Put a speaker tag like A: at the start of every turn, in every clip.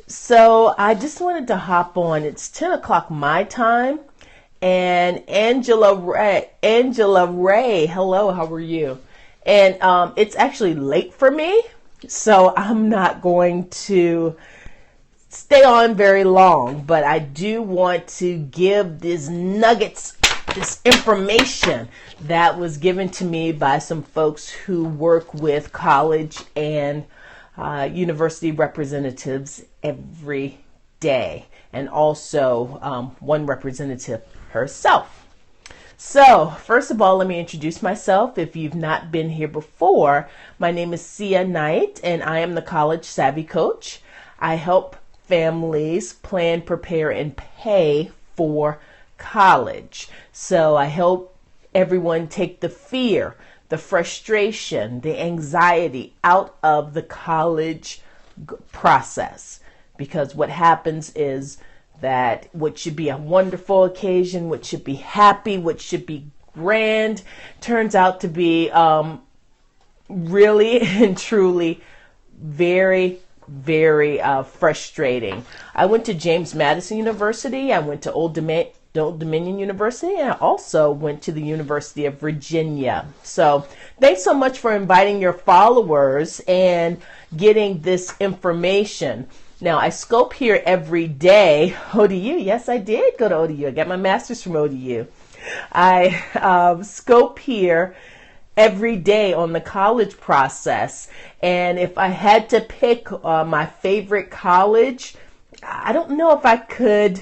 A: So I just wanted to hop on. It's 10 o'clock my time. And Angela Ray, hello, how are you? And it's actually late for me, so I'm not going to stay on very long, but I do want to give these nuggets, this information that was given to me by some folks who work with college and university representatives every day, and also one representative herself. So, first of all, let me introduce myself. If you've not been here before, my name is Sia Knight, and I am the College Savvy Coach. I help families plan, prepare, and pay for college. So I help everyone take the fear, the frustration, the anxiety out of the college process. Because what happens is that what should be a wonderful occasion, what should be happy, what should be grand, turns out to be really and truly very, very frustrating. I went to James Madison University. I went to Old Dominion University, and I also went to the University of Virginia. So thanks so much for inviting your followers and getting this information. Now, I scope here every day. ODU, yes, I did go to ODU. I got my master's from ODU. I scope here every day on the college process. And if I had to pick my favorite college, I don't know if I could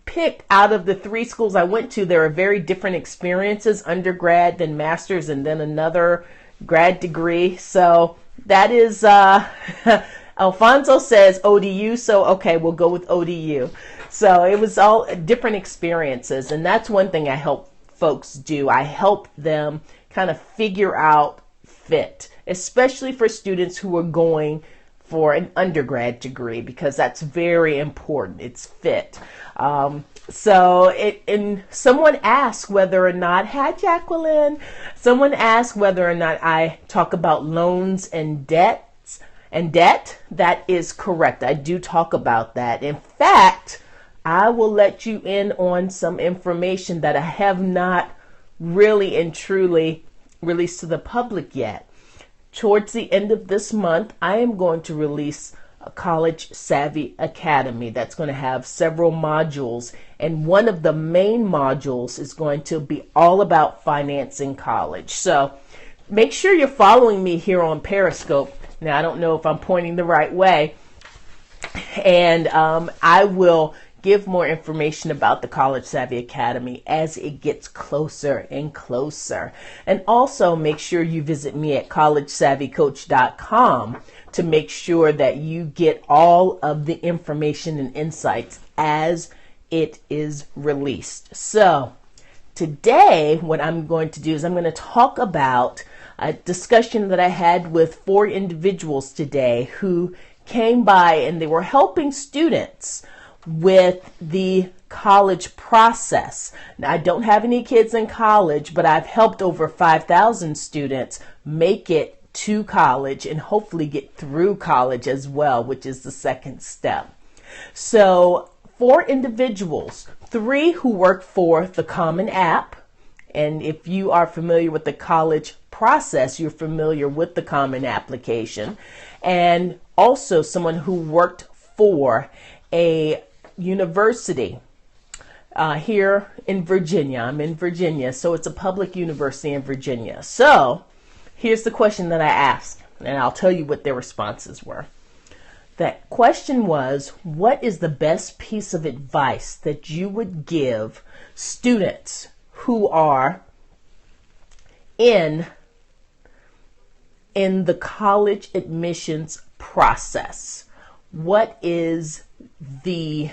A: pick out of the three schools I went to. There are very different experiences, undergrad, then master's, and then another grad degree. So that is... Alfonso says ODU, so okay, we'll go with ODU. So it was all different experiences, and that's one thing I help folks do. I help them kind of figure out fit, especially for students who are going for an undergrad degree, because that's very important. It's fit. And someone asked whether or not, hi Jacqueline, someone asked whether or not I talk about loans and debt. That is correct. I do talk about that. In fact, I will let you in on some information that I have not really and truly released to the public yet. Towards the end of this month, I am going to release a College Savvy Academy that's going to have several modules, and one of the main modules is going to be all about financing college. So make sure you're following me here on Periscope. Now, I don't know if I'm pointing the right way, and I will give more information about the College Savvy Academy as it gets closer and closer. And also make sure you visit me at collegesavvycoach.com to make sure that you get all of the information and insights as it is released. So today, what I'm going to do is I'm going to talk about a discussion that I had with 4 individuals today who came by, and they were helping students with the college process. Now, I don't have any kids in college, but I've helped over 5,000 students make it to college and hopefully get through college as well, which is the second step. So 4 individuals, 3 who work for the Common App. And if you are familiar with the college process, you're familiar with the Common Application. And also someone who worked for a university here in Virginia. I'm in Virginia, so it's a public university in Virginia. So here's the question that I asked, and I'll tell you what their responses were. That question was, what is the best piece of advice that you would give students who are in the college admissions process? What is the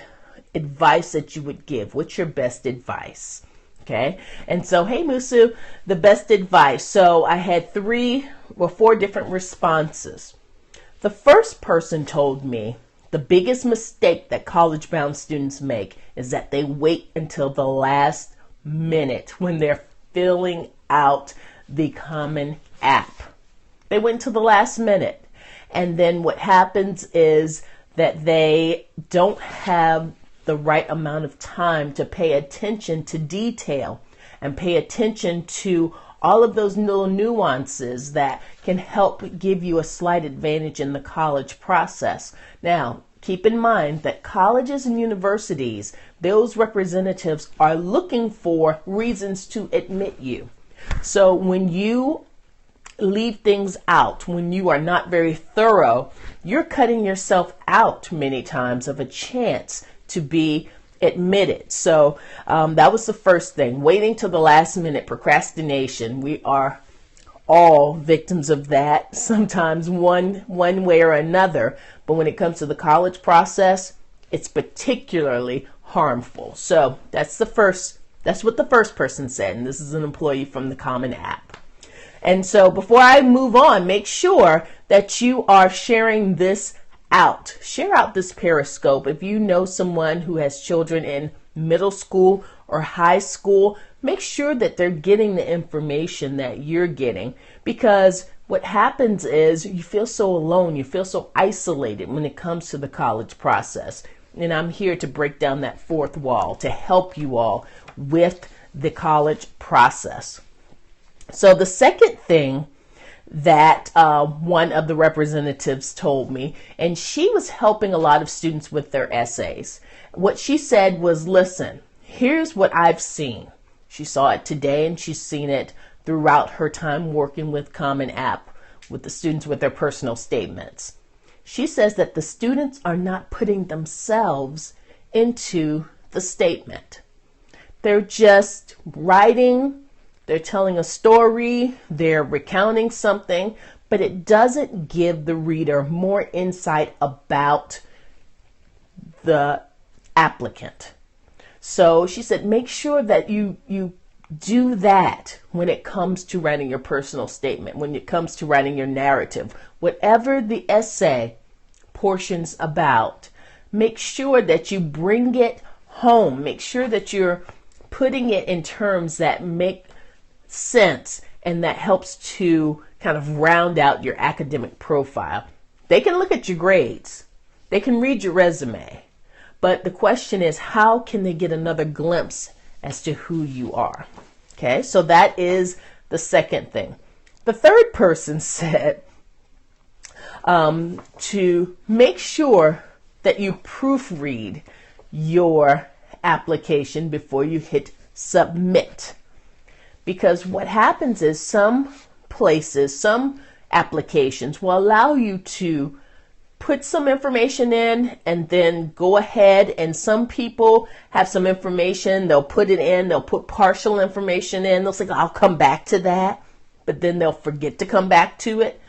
A: advice that you would give? What's your best advice? Okay. And so, hey, Musu, the best advice. So I had 4 different responses. The first person told me the biggest mistake that college-bound students make is that they wait until the last minute when they're filling out the Common App. They wait until the last minute. And then what happens is that they don't have the right amount of time to pay attention to detail and pay attention to all of those little nuances that can help give you a slight advantage in the college process. Now, keep in mind that colleges and universities, those representatives are looking for reasons to admit you. So when you leave things out, when you are not very thorough, you're cutting yourself out many times of a chance to be admitted. So that was the first thing. Waiting till the last minute, procrastination. We are all victims of that, sometimes one way or another. But when it comes to the college process, it's particularly harmful. So that's what the first person said. And this is an employee from the Common App. And so before I move on, make sure that you are sharing this out. Share out this Periscope. If you know someone who has children in middle school or high school, make sure that they're getting the information that you're getting, because what happens is you feel so alone, you feel so isolated when it comes to the college process. And I'm here to break down that fourth wall to help you all with the college process. So the second thing that one of the representatives told me, and she was helping a lot of students with their essays. What she said was, listen, here's what I've seen. She saw it today and she's seen it throughout her time working with Common App with the students with their personal statements. She says that the students are not putting themselves into the statement. They're just writing, they're telling a story, they're recounting something, but it doesn't give the reader more insight about the applicant. So she said, make sure that you do that when it comes to writing your personal statement, when it comes to writing your narrative, whatever the essay portion's about, make sure that you bring it home. Make sure that you're putting it in terms that make sense and that helps to kind of round out your academic profile. They can look at your grades. They can read your resume. But the question is, how can they get another glimpse as to who you are? Okay, so that is the second thing. The third person said to make sure that you proofread your application before you hit submit. Because what happens is some places, some applications will allow you to put some information in and then go ahead, and some people have some information, they'll put it in, they'll put partial information in, they'll say, I'll come back to that, but then they'll forget to come back to it.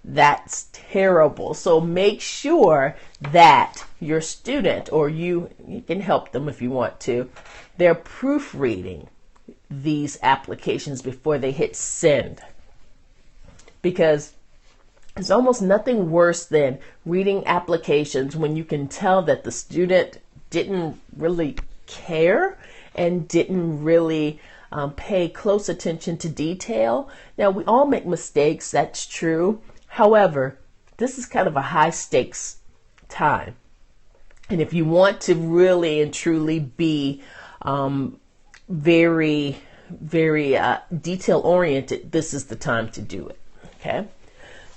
A: That's terrible. So make sure that your student, or you can help them if you want to, they're proofreading these applications before they hit send. Because there's almost nothing worse than reading applications when you can tell that the student didn't really care and didn't really pay close attention to detail. Now, we all make mistakes, that's true. However, this is kind of a high stakes time. And if you want to really and truly be very, very detail oriented, this is the time to do it. Okay.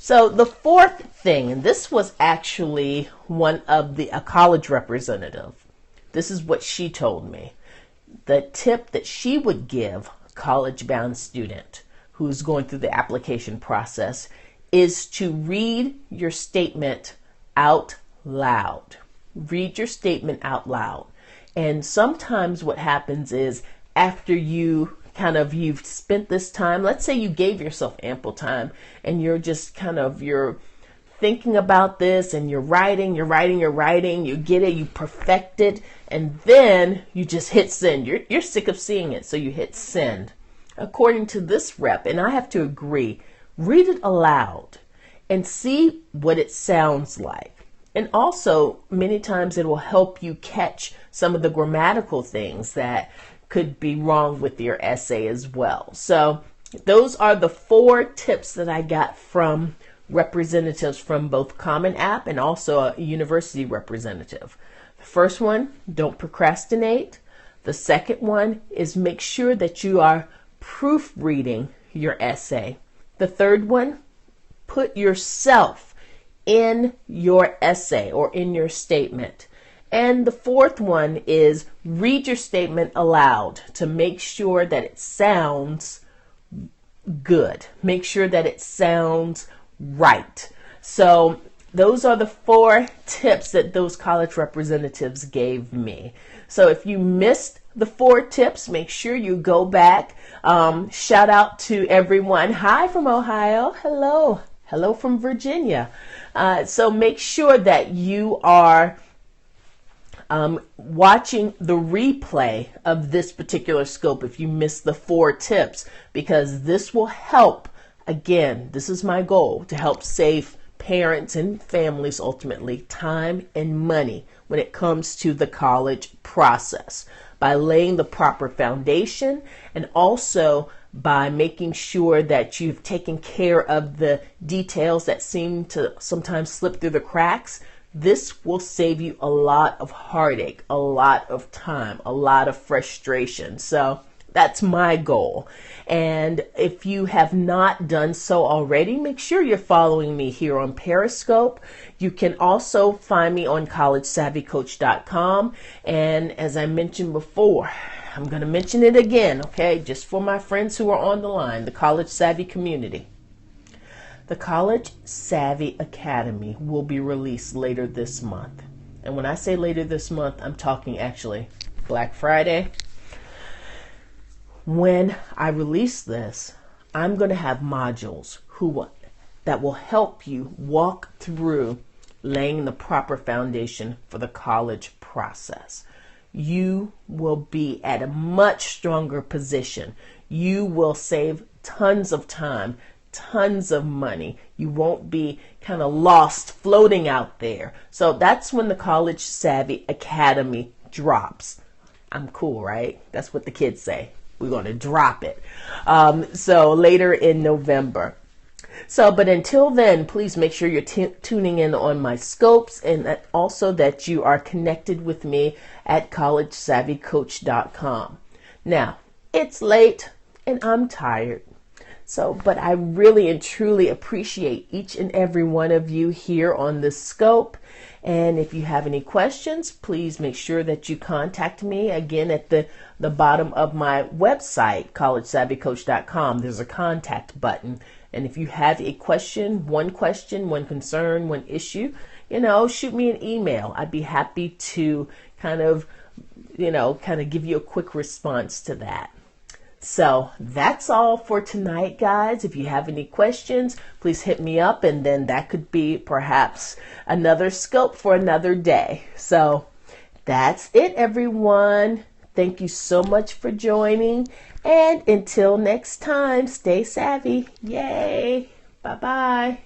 A: So the fourth thing, and this was actually one of a college representative. This is what she told me. The tip that she would give a college-bound student who's going through the application process is to read your statement out loud. Read your statement out loud. And sometimes what happens is after you've spent this time, let's say you gave yourself ample time and you're just you're thinking about this and you're writing, you get it, you perfect it, and then you just hit send. You're sick of seeing it, so you hit send. According to this rep, and I have to agree, read it aloud and see what it sounds like. And also, many times it will help you catch some of the grammatical things that could be wrong with your essay as well. So those are the 4 tips that I got from representatives from both Common App and also a university representative. The first one, don't procrastinate. The second one is make sure that you are proofreading your essay. The third one, put yourself in your essay or in your statement. And the fourth one is read your statement aloud to make sure that it sounds good. Make sure that it sounds right. So those are the 4 tips that those college representatives gave me. So if you missed the 4 tips, make sure you go back. Shout out to everyone. Hi from Ohio. Hello. Hello from Virginia. So make sure that you are watching the replay of this particular scope if you missed the 4 tips, because this will help. Again, this is my goal, to help save parents and families ultimately time and money when it comes to the college process by laying the proper foundation and also by making sure that you've taken care of the details that seem to sometimes slip through the cracks. This will save you a lot of heartache, a lot of time, a lot of frustration. So that's my goal. And if you have not done so already, make sure you're following me here on Periscope. You can also find me on collegesavvycoach.com. And as I mentioned before, I'm going to mention it again, okay, just for my friends who are on the line, the College Savvy community. The College Savvy Academy will be released later this month. And when I say later this month, I'm talking actually Black Friday. When I release this, I'm going to have modules that will help you walk through laying the proper foundation for the college process. You will be at a much stronger position. You will save tons of time, tons of money. You won't be kind of lost floating out there. So that's when the College Savvy Academy drops. I'm cool, right? That's what the kids say. We're going to drop it. So later in November. So, but until then, please make sure you're tuning in on my scopes, and also that you are connected with me at collegesavvycoach.com. Now, it's late and I'm tired. So, but I really and truly appreciate each and every one of you here on this scope. And if you have any questions, please make sure that you contact me again at the bottom of my website, collegesavvycoach.com. There's a contact button. And if you have a question, one concern, one issue, shoot me an email. I'd be happy to kind of give you a quick response to that. So that's all for tonight, guys. If you have any questions, please hit me up, and then that could be perhaps another scope for another day. So that's it, everyone. Thank you so much for joining. And until next time, stay savvy. Yay. Bye-bye.